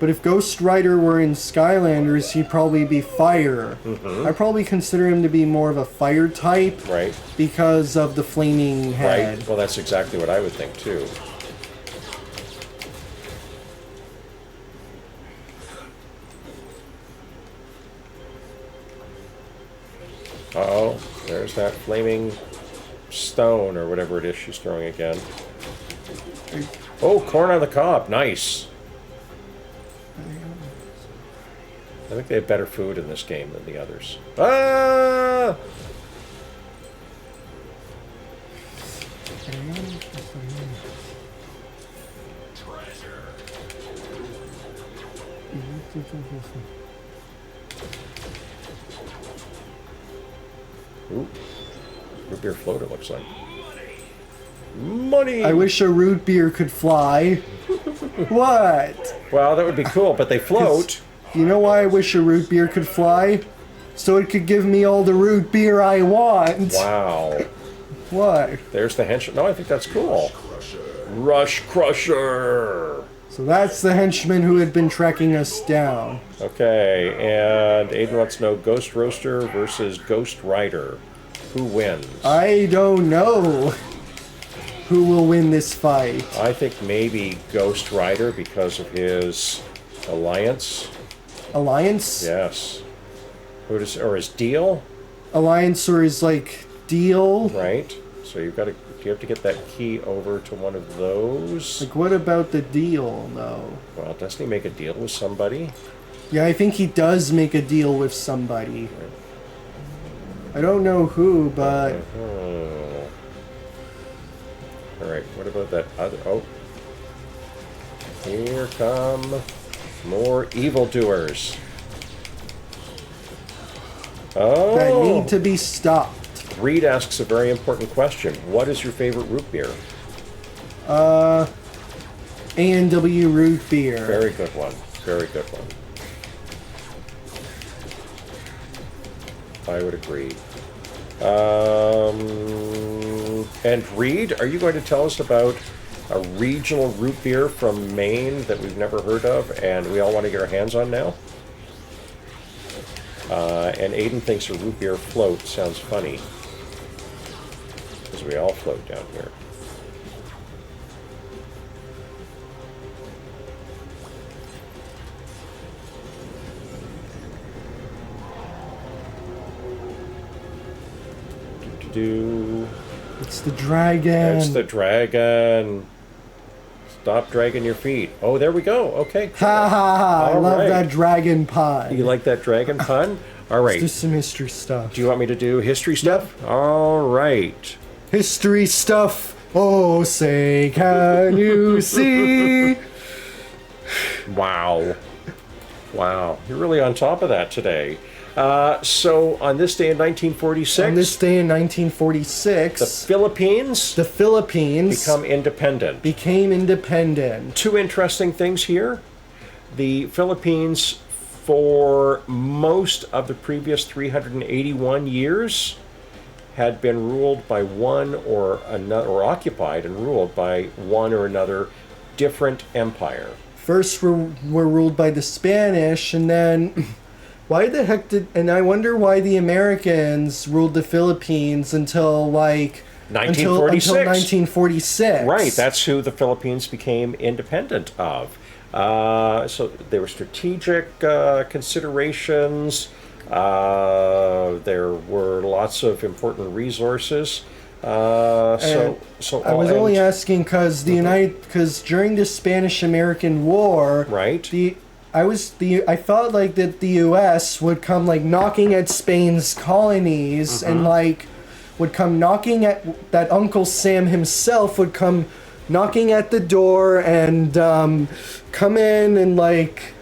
But if Ghost Rider were in Skylanders, he'd probably be fire. I probably consider him to be more of a fire type
Right.
because of the flaming head.
Right. Well, that's exactly what I would think, too. Uh-oh. There's that flaming stone or whatever it is she's throwing again. Oh, corn on the cob. Nice. I think they have better food in this game than the others. Ah! Ooh. Root beer float, it looks like. Money!
I wish a root beer could fly. What?
Well, that would be cool, but they float.
You know why I wish a root beer could fly? So it could give me all the root beer I want.
Wow.
What?
There's the henchman. No, I think that's cool. Rush Crusher!
So that's the henchman who had been tracking us down.
Okay, and Aiden wants to know Ghost Roaster versus Ghost Rider. Who wins?
I don't know who will win this fight.
I think maybe Ghost Rider because of his alliance.
Alliance?
Yes. Who does, or his deal,
Alliance or his like deal?
right? So you've got to, you have to get that key over to one of those.
Like what about the deal though?
Well, doesn't he make a deal with somebody?
Yeah, I think he does make a deal with somebody. I don't know who, but
Oh. All right. What about that other? Oh, here come more evildoers. Oh.
that need to be stopped.
Reed asks a very important question. What is your favorite root beer?
A&W root beer.
Very good one. Very good one. I would agree. And Reed, are you going to tell us about a regional root beer from Maine that we've never heard of and we all want to get our hands on now? And Aiden thinks a root beer float sounds funny. Because we all float down here. Do.
It's the dragon.
It's the dragon. Stop dragging your feet. Oh, there we go. Okay. Cool.
Ha ha ha! I
All
love
right.
that dragon pun.
You like that dragon pun? All
Let's do
right.
some history stuff.
Do you want me to do history stuff? All right.
History stuff. Oh, say, can you see?
Wow. Wow. You're really on top of that today. So on this day in 1946,
On this day in
the
1946,
Philippines
the Philippines
become independent.
became independent.
Two interesting things here. The Philippines, for most of the previous 381 years, had been ruled by one or another, or occupied and ruled by one or another different empire.
First were ruled by the Spanish, and then why the heck did, and I wonder why the Americans ruled the Philippines until like
1946.
until 1946.
Right, that's who the Philippines became independent of. So there were strategic considerations. There were lots of important resources. So
I was only asking because during the Spanish-American War,
right.
I felt like that the U.S. would come like knocking at Spain's colonies and like would come knocking at that Uncle Sam himself would come knocking at the door and come in and like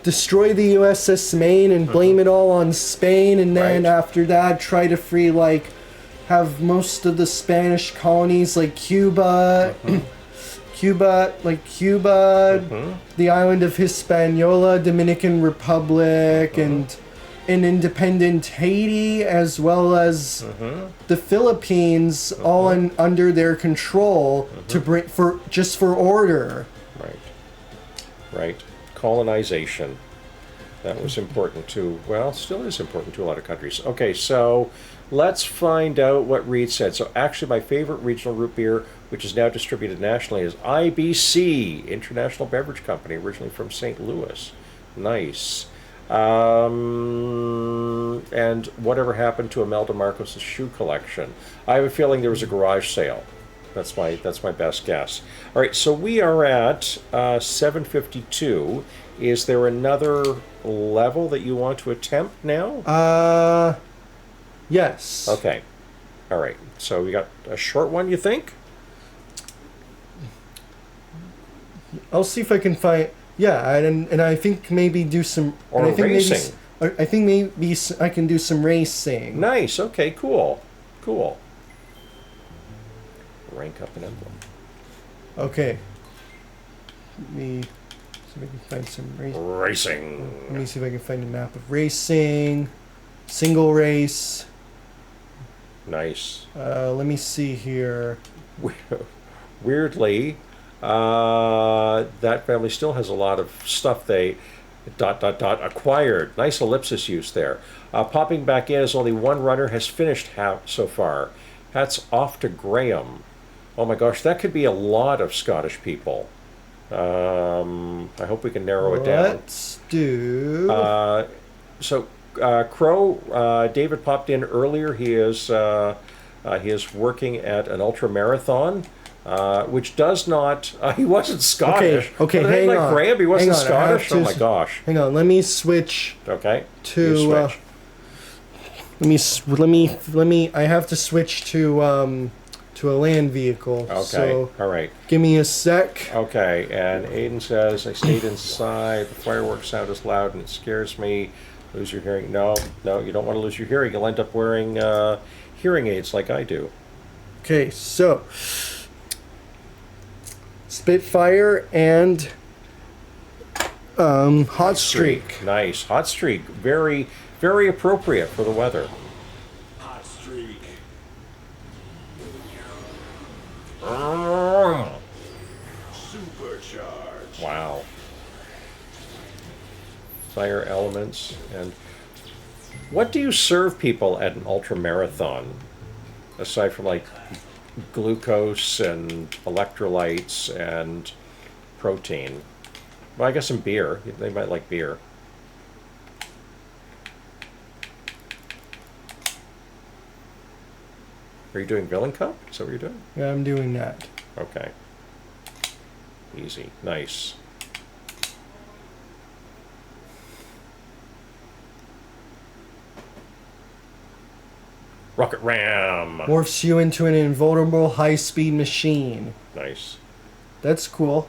destroy the USS Maine and blame it all on Spain, and then
Right.
after that try to free have most of the Spanish colonies like Cuba, Cuba, the island of Hispaniola, Dominican Republic, and an independent Haiti, as well as the Philippines, all under their control to bring for order.
Right. Right. Colonization. That was important to, well, still is important to a lot of countries. Okay, so let's find out what Reed said. So actually my favorite regional root beer, which is now distributed nationally, is IBC, International Beverage Company, originally from St. Louis. Nice. And whatever happened to Imelda Marcos' shoe collection? I have a feeling there was a garage sale. That's my best guess. All right, so we are at 752. Is there another level that you want to attempt now?
Yes.
Okay. All right. So we got a short one, you think?
I'll see if I can find. Yeah, and I think maybe do some.
Or
and I think
racing.
I think maybe I can do some racing.
Nice. Okay, cool. Cool. Rank up an emblem.
Okay. Let me see if I can find some racing.
Racing.
Let me see if I can find a map of racing. Single race.
Nice.
Let me see here.
Weirdly, that family still has a lot of stuff they ... acquired. Nice ellipsis use there. Popping back in as only one runner has finished half so far. Hats off to Graham. Oh my gosh, that could be a lot of Scottish people. I hope we can narrow it down.
Let's do.
Crow, David popped in earlier. He is working at an ultra marathon, which does not. He wasn't Scottish.
Okay,
But
hang
like
on.
Graham, he wasn't
Hang on, I have
Scottish.
to
Oh my gosh.
Hang on, let me switch
Okay.
to.
You switch.
Let me. I have to switch to a land vehicle.
Okay.
So
All right.
give me a sec.
Okay. And Aiden says, I stayed inside. The fireworks sound is loud and it scares me. Lose your hearing. No, you don't want to lose your hearing. You'll end up wearing hearing aids like I do.
Okay, so Spitfire and Hot Streak.
Nice. Hot streak. Very, very appropriate for the weather.
Hot streak. Supercharged.
Wow. Fire elements. And what do you serve people at an ultra marathon? Aside from like glucose and electrolytes and protein. Well, I guess some beer. They might like beer. Are you doing Villain Cup? Is that what you're doing?
Yeah, I'm doing that.
Okay. Easy. Nice. Rocket Ram!
Morphs you into an invulnerable high-speed machine.
Nice.
That's cool.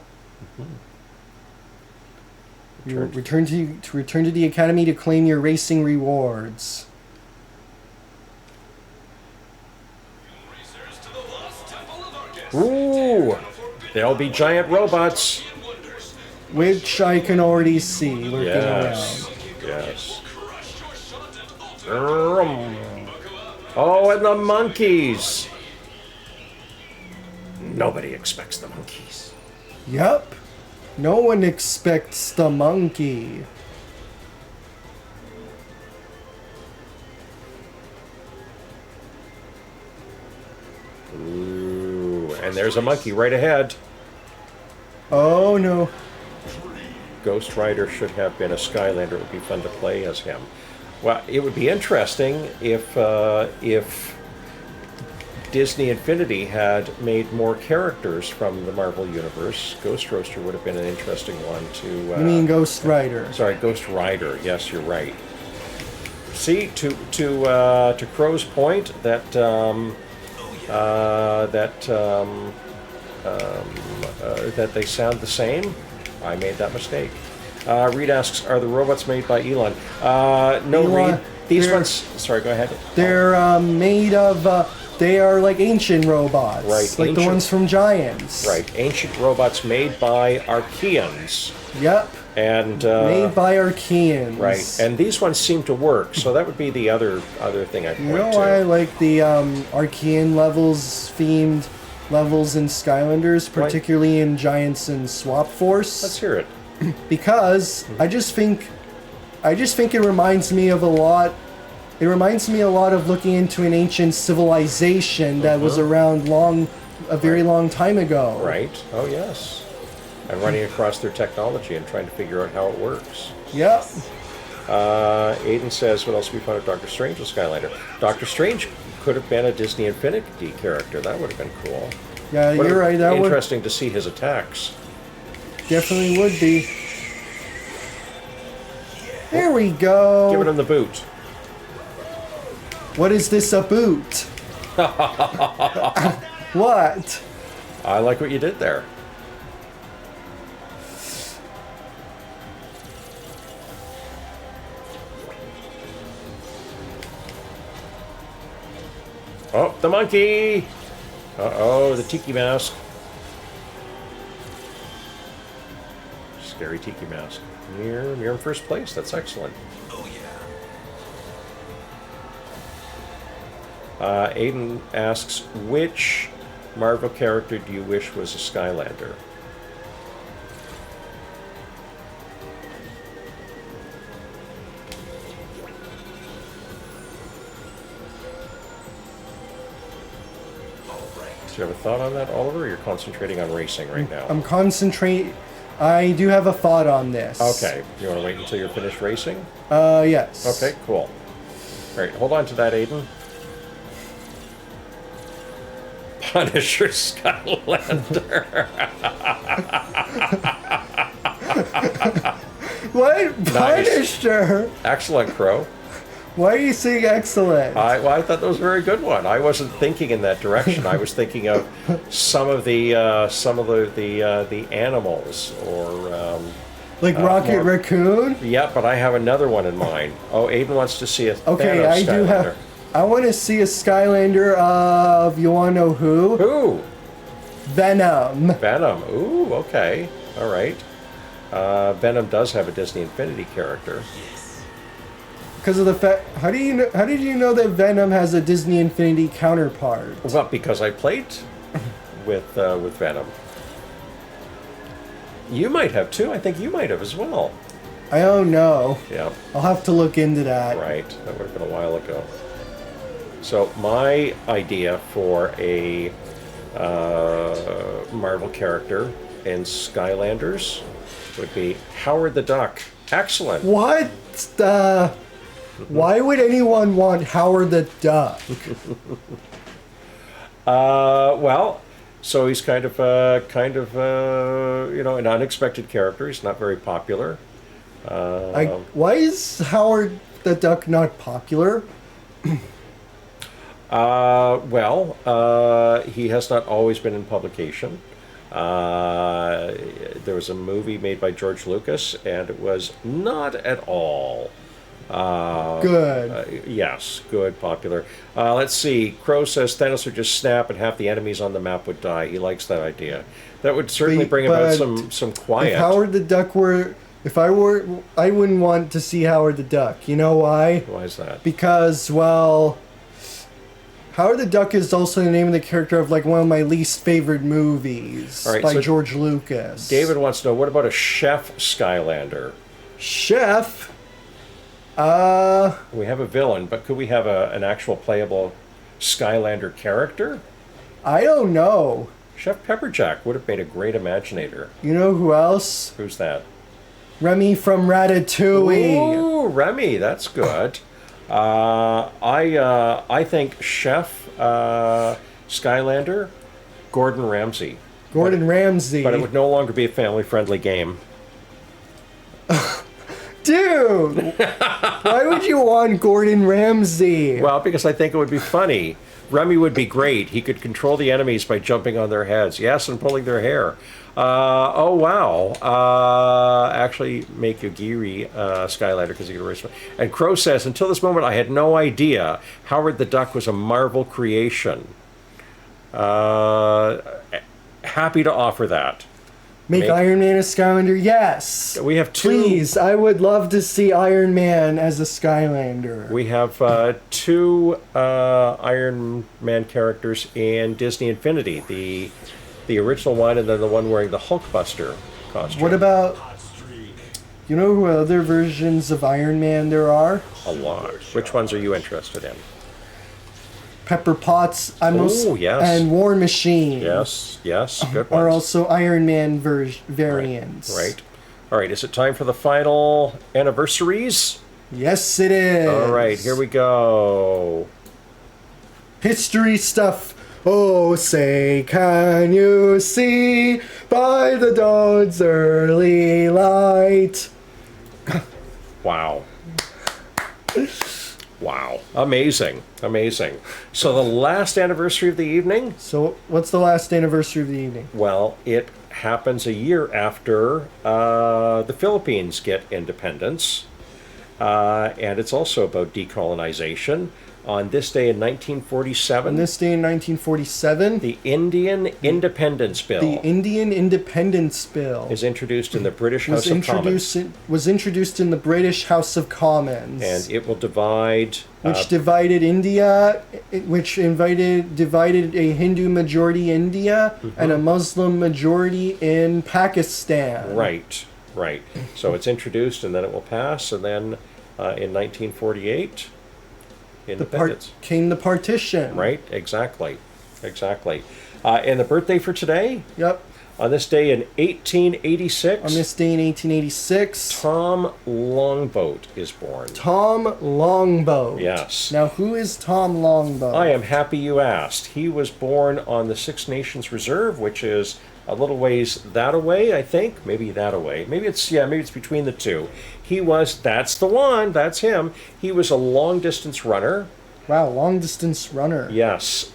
You return to the academy to claim your racing rewards.
Racers to the lost temple of Arcus.
Ooh, there'll be giant robots.
Which I can already see lurking
Yes,
around.
yes.
Crush your shot at ultimate.
Oh, and the monkeys. Nobody expects the monkeys.
Yep. No one expects the monkey.
Ooh, and there's a monkey right ahead.
Oh no.
Ghost Rider should have been a Skylander. It would be fun to play as him. Well, it would be interesting if Disney Infinity had made more characters from the Marvel Universe. Ghost Roaster would have been an interesting one to...
You mean Ghost Rider?
Sorry, Ghost Rider. Yes, you're right. See, to Crow's point, that that they sound the same. I made that mistake. Reed asks, "Are the robots made by Elon?" No,
Elon,
Reed. These
they're-
ones. Sorry, go ahead.
They're made of. They are like ancient robots,
Right,
like the
ancient-
ones from Giants.
Right, ancient robots made by Archeans,
Yep.
and
Made by Archeans.
right, and these ones seem to work. So that would be the other thing I point
You know
to.
why I like the Archean themed levels in Skylanders, particularly in Giants and Swap Force?
Let's hear it.
Because I just think it reminds me of a lot. It reminds me a lot of looking into an ancient civilization that was around a very long time ago.
Right. Oh yes. And running across their technology and trying to figure out how it works.
Yep.
Aiden says, "What else would be fun if Doctor Strange was Skylander?" Doctor Strange could have been a Disney Infinity character. That would have been cool.
Yeah,
Would
you're
have
right.
been
That would
interesting to see his attacks.
definitely would be. There we go.
Giving him the boot.
What is this a boot? What?
I like what you did there. Oh, the monkey! Uh-oh, the tiki mask. Scary tiki mask. You're in first place. That's excellent.
Oh yeah.
Aiden asks, which Marvel character do you wish was a Skylander? Do you have a thought on that, Oliver? Or you're concentrating on racing right now.
I'm concentrate. I do have a thought on this.
Okay. You want to wait until you're finished racing?
Yes.
Okay, cool. All right, hold on to that, Aiden. Punisher Skylander.
What?
Nice.
Punisher?
Excellent, Crow.
Why are you saying excellent?
I thought that was a very good one. I wasn't thinking in that direction. I was thinking of some of the animals or
like Rocket
more-
Raccoon?
yeah, but I have another one in mind. Oh, Aiden wants to see a
Okay,
Thanos
I do
Skylander.
have. I want to see a Skylander of you want to know who?
Who?
Venom.
Venom. Ooh, okay, all right. Venom does have a Disney Infinity character.
Because of the fact, how did you know that Venom has a Disney Infinity counterpart?
Well, because I played with Venom. You might have too. I think you might have as well.
I don't know.
Yeah.
I'll have to look into that.
Right, that would have been a while ago. So my idea for a Marvel character in Skylanders would be Howard the Duck. Excellent.
What the? Why would anyone want Howard the Duck?
Well, so he's kind of an unexpected character. He's not very popular.
Why is Howard the Duck not popular?
He has not always been in publication. There was a movie made by George Lucas, and it was not at all.
Good.
Yes, good, popular. Let's see. Crow says Thanos would just snap and half the enemies on the map would die. He likes that idea. That would certainly bring about some quiet.
If Howard the Duck were, I wouldn't want to see Howard the Duck. You know why?
Why is that?
Because, well, Howard the Duck is also the name of the character of like one of my least favorite movies
All right,
by
so
George Lucas.
David wants to know, what about a chef Skylander?
Chef?
We have a villain, but could we have an actual playable Skylander character?
I don't know.
Chef Pepperjack would have made a great Imaginator.
You know who else?
Who's that?
Remy from Ratatouille.
Ooh, Remy, that's good. I think Chef Skylander, Gordon Ramsay.
Gordon Ramsay.
But it would no longer be a family-friendly game.
Dude! Why would you want Gordon Ramsay?
Well, because I think it would be funny. Remy would be great. He could control the enemies by jumping on their heads. Yes, and pulling their hair. Oh, wow. Actually, make Yogiri Skylander because he could erase it. And Crow says, until this moment, I had no idea Howard the Duck was a Marvel creation. Happy to offer that.
Make Iron Man a Skylander? Yes.
We have two.
Please, I would love to see Iron Man as a Skylander.
We have two Iron Man characters in Disney Infinity. The original one, and then the one wearing the Hulkbuster costume.
What about... You know who other versions of Iron Man there are?
A lot. Which ones are you interested in?
Pepper Potts,
yes.
and War Machine.
Yes, good ones.
Are also Iron Man variants.
Right. All right, is it time for the final anniversaries?
Yes, it is.
All right, here we go.
History stuff. Oh, say, can you see by the dawn's early light?
Wow. Wow. Amazing. So the last anniversary of the evening?
So what's the last anniversary of the evening?
Well, it happens a year after the Philippines get independence. And it's also about decolonization. On this day in 1947... the Indian Independence Bill...
The Indian Independence Bill...
is introduced in the British House of Commons.
Was introduced in the British House of Commons.
And it will divide...
Which divided India, divided a Hindu majority India and a Muslim majority in Pakistan.
Right. So it's introduced and then it will pass, and then in 1948... independence.
Came the partition.
Right, exactly. And the birthday for today?
Yep.
On this day in 1886.
On this day in 1886.
Tom Longboat is born.
Tom Longboat.
Yes.
Now, who is Tom Longboat?
I am happy you asked. He was born on the Six Nations Reserve, which is a little ways that away, I think. Maybe that away. Maybe it's between the two. That's the one, that's him. He was a long-distance runner.
Wow, long-distance runner.
Yes.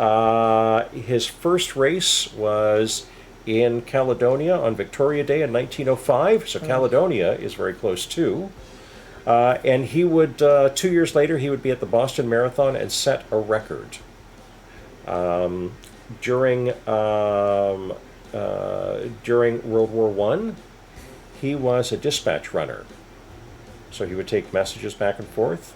His first race was in Caledonia on Victoria Day in 1905. So Caledonia is very close too. And he would, 2 years later, he would be at the Boston Marathon and set a record. During World War I, he was a dispatch runner. So he would take messages back and forth.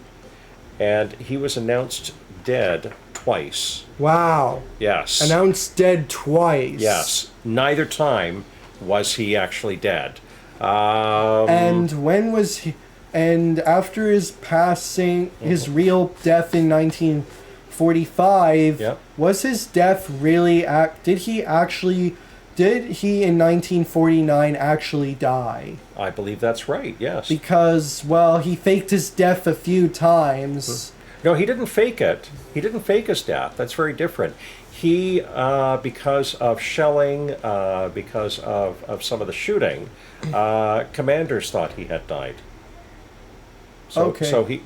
And he was announced dead twice.
Wow.
Yes.
Announced dead twice.
Yes. Neither time was he actually dead.
And when was he... And after his passing, his real death in 1945, was his death really... Did he in 1949 actually die?
I believe that's right, yes.
Because, well, he faked his death a few times.
No, he didn't fake it. He didn't fake his death. That's very different. He, because of shelling, because of some of the shooting, commanders thought he had died. So,
okay.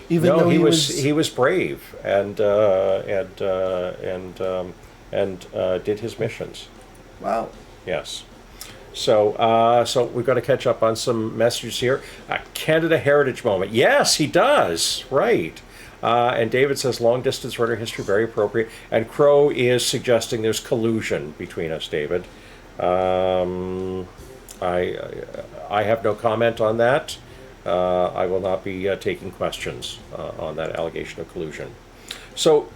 Even though he was brave and did his missions.
Wow.
Yes. So we've got to catch up on some messages here. Canada Heritage Moment. Yes, he does. Right. And David says long distance runner history, very appropriate. And Crow is suggesting there's collusion between us, David. I have no comment on that. I will not be taking questions on that allegation of collusion. So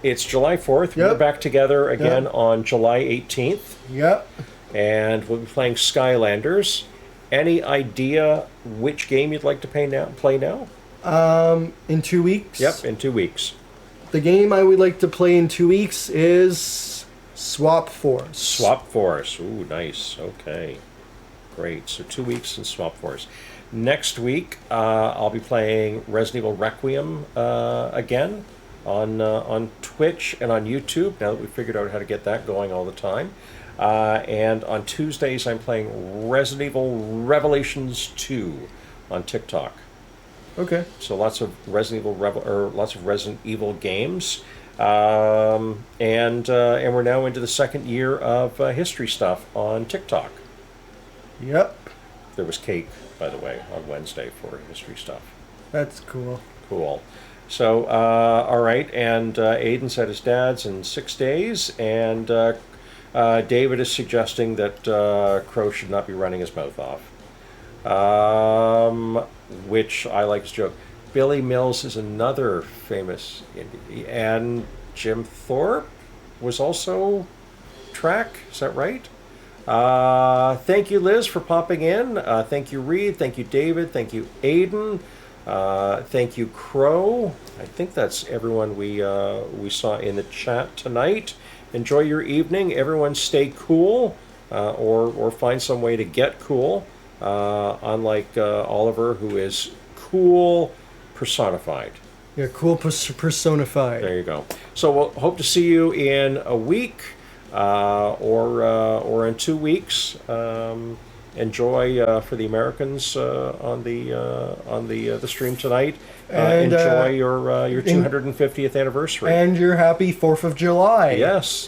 it's July 4th. We're
Yep.
back together again
Yep.
on July 18th.
Yep.
And we'll be playing Skylanders. Any idea which game you'd like to play now?
In 2 weeks.
Yep, in 2 weeks.
The game I would like to play in 2 weeks is Swap Force.
Swap Force. Ooh, nice. Okay. Great. So 2 weeks in Swap Force. Next week, I'll be playing Resident Evil Requiem again on Twitch and on YouTube, now that we've figured out how to get that going all the time. And on Tuesdays, I'm playing Resident Evil Revelations 2 on TikTok.
Okay.
So lots of Resident Evil games, and we're now into the second year of history stuff on TikTok.
Yep.
There was cake, by the way, on Wednesday for history stuff.
That's cool.
Cool. So all right, and Aiden said his dad's in 6 days, and David is suggesting that Crow should not be running his mouth off. Which I like his joke. Billy Mills is another famous indie, and Jim Thorpe was also track. Is that right? Thank you, Liz, for popping in. Thank you, Reed. Thank you, David. Thank you, Aiden. Thank you, Crow. I think that's everyone we saw in the chat tonight. Enjoy your evening. Everyone stay cool, or find some way to get cool. Unlike Oliver, who is cool personified.
Yeah, cool personified.
There you go. So we'll hope to see you in a week, or in 2 weeks. Enjoy for the Americans on the stream tonight.
And,
enjoy your 250th anniversary.
And your happy 4th of July.
Yes.